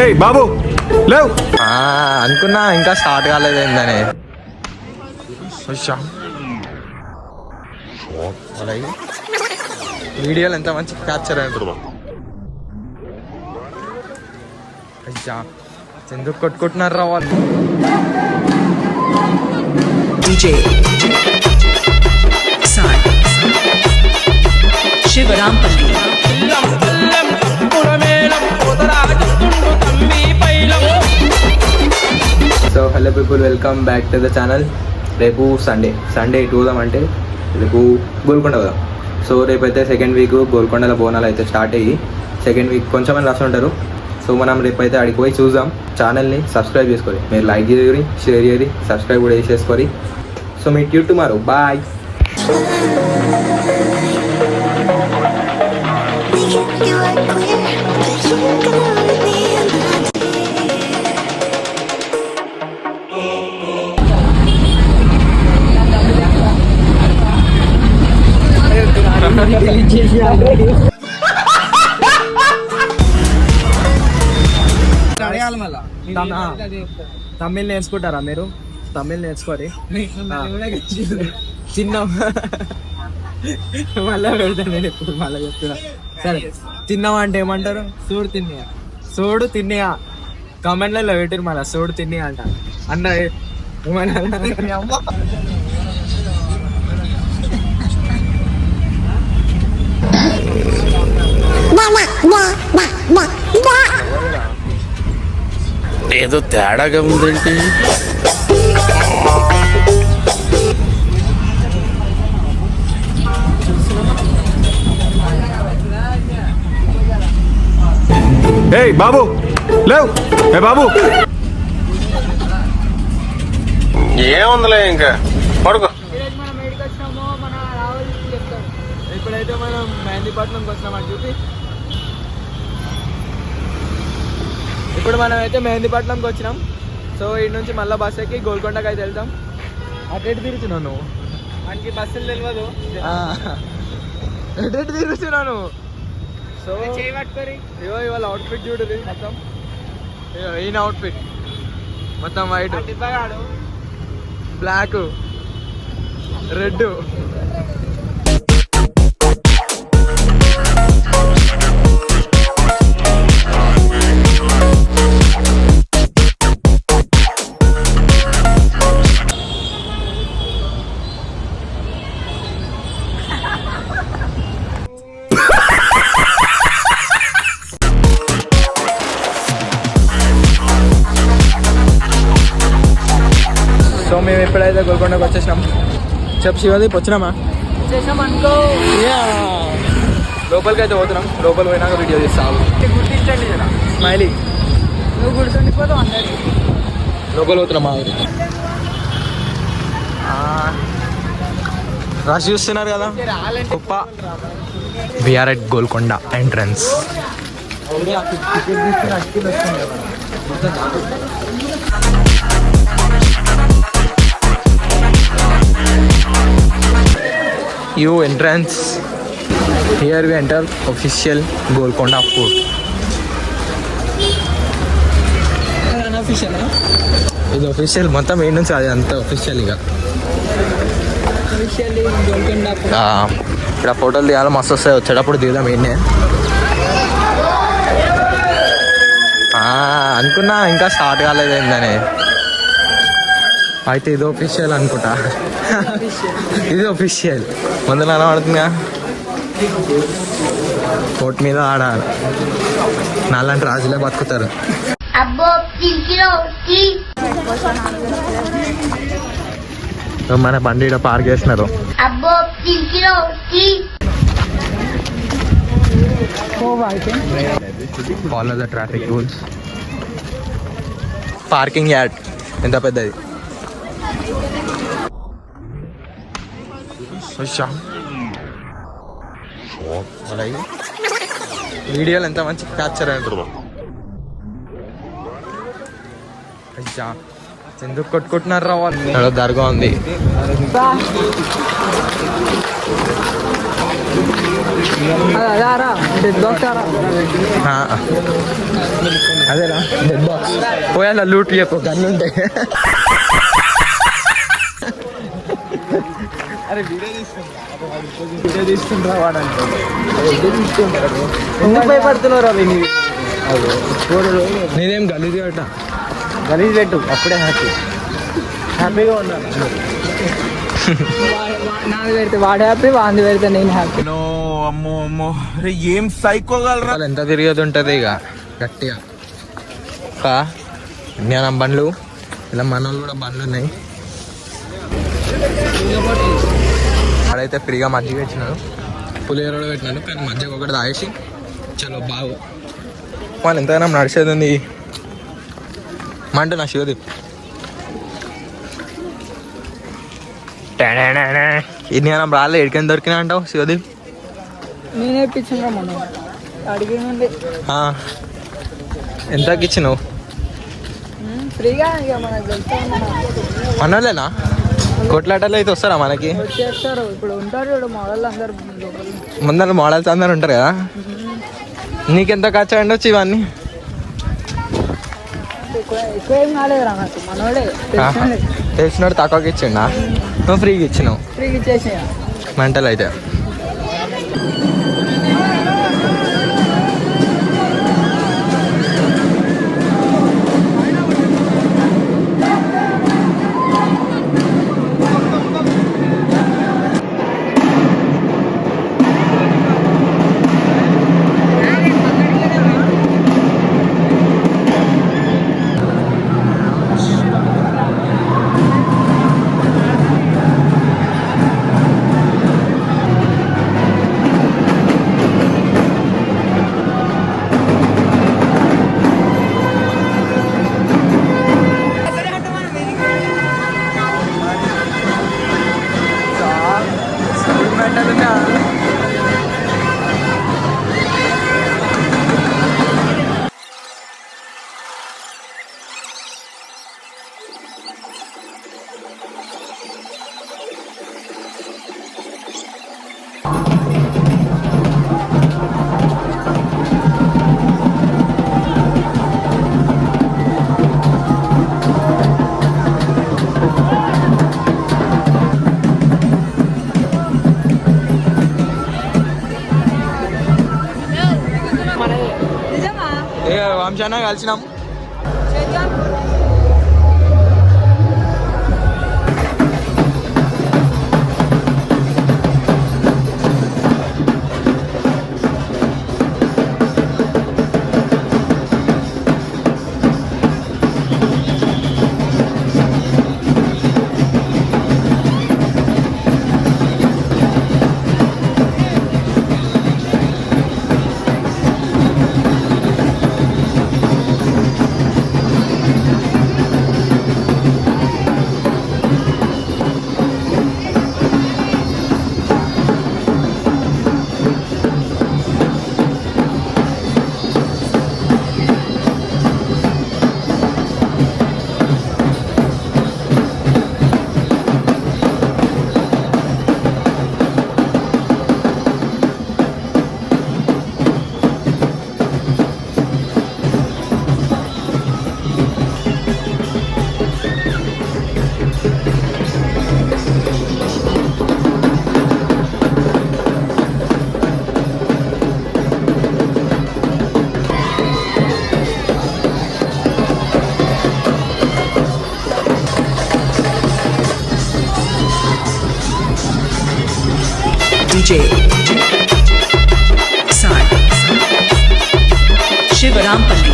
ఏయ్ బాబు లేవు అనుకున్నా ఇంకా స్టార్ట్ కాలేదేందని. వీడియోలు ఎంత మంచి క్యాప్చర్ అంటారు. అయ్యా ఎందుకు కొట్టుకుంటున్నారు రా వాళ్ళు. Shivarampalli so hello people, welcome back to the channel. రేపు సండే ఎటు పోదాం అంటే రేపు గోల్కొండ పోదాం. సో రేపైతే సెకండ్ వీక్ గోల్కొండలో బోనాలు అయితే స్టార్ట్ అయ్యి సెకండ్ వీక్ కొంచెం మంది రాస్తుంటారు. సో మనం రేపైతే అడిగి పోయి చూద్దాం. ఛానల్ని సబ్స్క్రైబ్ చేసుకోరి, మీరు లైక్ చేయరి, షేర్ చేయరి, సబ్స్క్రైబ్ కూడా చేసేసుకోరి. So meet you tomorrow, bye. Tamil నేర్చుకుంటారా మీరు? తమిళ్ నేర్చుకోరి. చిన్న మళ్ళా పెడతాను నేను ఎప్పుడు, మళ్ళీ చెప్తున్నా. సరే, తిన్నావా అంటే ఏమంటారు? సోడు తిన్నయా కామెంట్లలో పెట్టారు. మళ్ళీ సోడు తిన్నయా అంట అన్న ఏదో తేడాగా ఉందేంటి? ఏయ్ బాబు లేవు. ఏ బాబు ఏముందిలే ఇంకా పడుకో. ఇప్పుడైతే మనం మెహందీపట్నంకి వచ్చినామని చూపి. ఇప్పుడు మనం అయితే మెహందీపట్నంకి వచ్చినాం. సో ఇటు నుంచి మళ్ళీ బస్ ఎక్కి గోల్కొండకి అయితే వెళ్తాం. అటు తిరుగుతున్నావు నువ్వు, మనకి బస్సులు తెలియదు. ఎటు తిరుగుతున్నాను. సో ఇగో ఇవాళ అవుట్ఫిట్ చూడదు మొత్తం. ఈయన అవుట్ఫిట్ మొత్తం వైట్, బ్లాక్, రెడ్. సో మేము ఎప్పుడైతే గోల్కొండకు వచ్చేసినాం. చెప్పు శివదీప్, వచ్చినామా? అనుకో. లోపలికి అయితే పోతున్నాం. లోపల పోయినాక వీడియో తీస్తావు. గుర్తించండి కదా స్మైలీ, నువ్వు గుర్తుండిపోతావు అందరికి. లోపల పోతున్నామా? రష్ చూస్తున్నారు కదా. గొప్ప we are at Golconda entrance. You entrance. Here we enter official Golconda Fort. ఇది official మొత్తం ఏ నుంచి అది అంత official ఇక. ఇక్కడ ఫోటోలు తీయాలి, మస్తు వస్తాయి. వచ్చేటప్పుడు దిగుదాం. ఏంటే అనుకున్నా ఇంకా స్టార్ట్ కాలేదేందని. అయితే ఇది ఒఫిషియల్ అనుకుంటా. ఇది ఒఫిషియల్ ముందు పడుతుందిగా. కోట్ మీద ఆడాలి, నాలాంటి రాజులే బతుకుతారు. మన బండి ఇక్కడ పార్క్ చేసినారు. Follow the traffic rules. Parking yard ఎంత పెద్దది. వీడియోలు ఎంత మంచి క్యాప్చర్ అంటారు. అయ్యా ఎందుకు కొట్టుకుంటున్నారు రా వాళ్ళు? దర్గా ఉంది. అదేరా డెడ్ బాక్స్ పోయాలా లూట్ చెప్పు గన్ను ఉంటాయి. అరే వీడియో తీసుకుంటా వాడంటే ఎందుకు భయపడుతున్నారు అవి? నేనేం గలీజ్ పెట్టా, గలీజ్ పెట్టు అప్పుడే హ్యాపీగా ఉన్నాను. నాకు పెడితే వాడు హ్యాపీ, వాంది పెడితే నేను హ్యాపీ. అమ్మో అమ్మో ఏం సైకోగలరా? ఎంత తిరిగేది ఉంటుంది ఇక గట్టిగా. జ్ఞానం బండ్లు ఇలా మన వాళ్ళు కూడా బండ్లు ఉన్నాయి. అక్కడైతే ఫ్రీగా మజ్జిగ ఇచ్చినాడు, పులిహోర కూడా పెట్టినాడు. కానీ మజ్జిగ ఒకటి తాగేసి చలో బాగు. వాళ్ళు ఎంతగానో నడిచేది ఉంది మంట. నా శివదీప్ ఇన్నం రాలే, ఎడికని దొరికినా అంటావు శివదీప్? నేనే ఇప్పించిన మనం అడిగి ఎంతకి ఇచ్చినావు? ఫ్రీగా మనోళ్ళేనా? కొట్లాటలు అయితే వస్తారా మనకి? ఇప్పుడు ఉంటారు మోడల్ అందరు, ముందర మోడల్స్ అందరు ఉంటారు కదా. నీకెంత ఖర్చు ఉండొచ్చు ఇవన్నీ? తెలిసినోడు తక్కువకి ఇచ్చిండా? నువ్వు ఫ్రీగా ఇచ్చినావు. ఫ్రీగా ఇచ్చేసి మెంటల్ అయితే. వంశాన కలిసినాం. DJ Sai Shivarampalli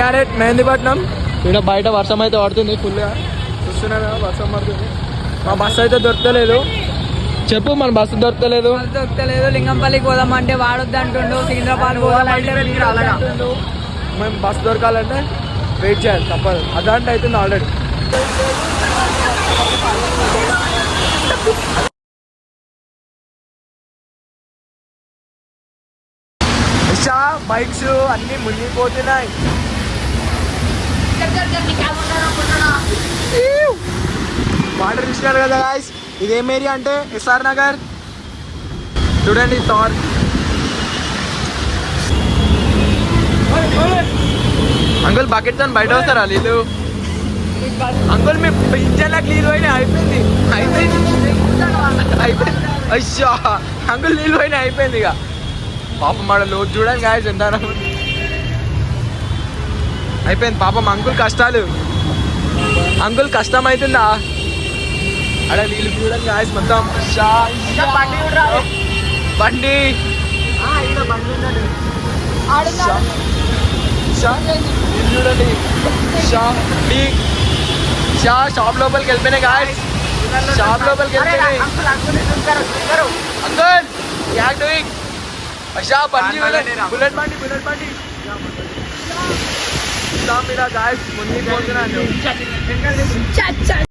carrot Mehdipatnam. ఇక్కడ బయట వర్షం అయితే పడుతుంది ఫుల్గా, చూస్తున్నారా వర్షం పడుతుంది. మా బస్సు అయితే దొరకలేదు. చెప్పు, మన బస్సు దొరకలేదు. లింగంపల్లికి పోదామంటే వాడొద్దు అంటుండు. సికింద్రాబాద్ పోదామంటే అంటుండు. మేము బస్సు దొరకాలంటే వెయిట్ చేయాలి, తప్పదు. అదంటే అవుతుంది ఆల్రెడీ. బైక్స్ అన్ని మునిగిపోతున్నాయి. వాటర్ ఇచ్చినారు కదా గాయస్. ఇదేం ఏరియా అంటే ఎస్ఆర్ నగర్. చూడండి థార్. అంకుల్ బకెట్ తో బయట వస్తారా నీళ్ళు? అంకుల్ మీ పింఛన్లకు నీళ్ళు పోయినాయి. అయిపోయింది అయ్యా అంకుల్, నీళ్ళు పోయినాయి, అయిపోయింది ఇక. పాపం మన లోతు చూడండి గాయస్ ఎంత అయిపోయింది. పాపం అంకుల్ కష్టాలు. అంకుల్ కష్టం అవుతుందా? అక్కడ నీళ్ళు చూడండి గాయస్ మొత్తం. బండి చూడండి. షాప్ లోపలికి వెళ్ళిపోయినాయి గాయస్. షాప్ లోపలికి వెళ్ళిపోయినాయి. అంకుల్ క్యా డూయింగ్? अच्छा बंदी बुलेट बंडी मेरा गाइस मुन्नी पहुंचना है.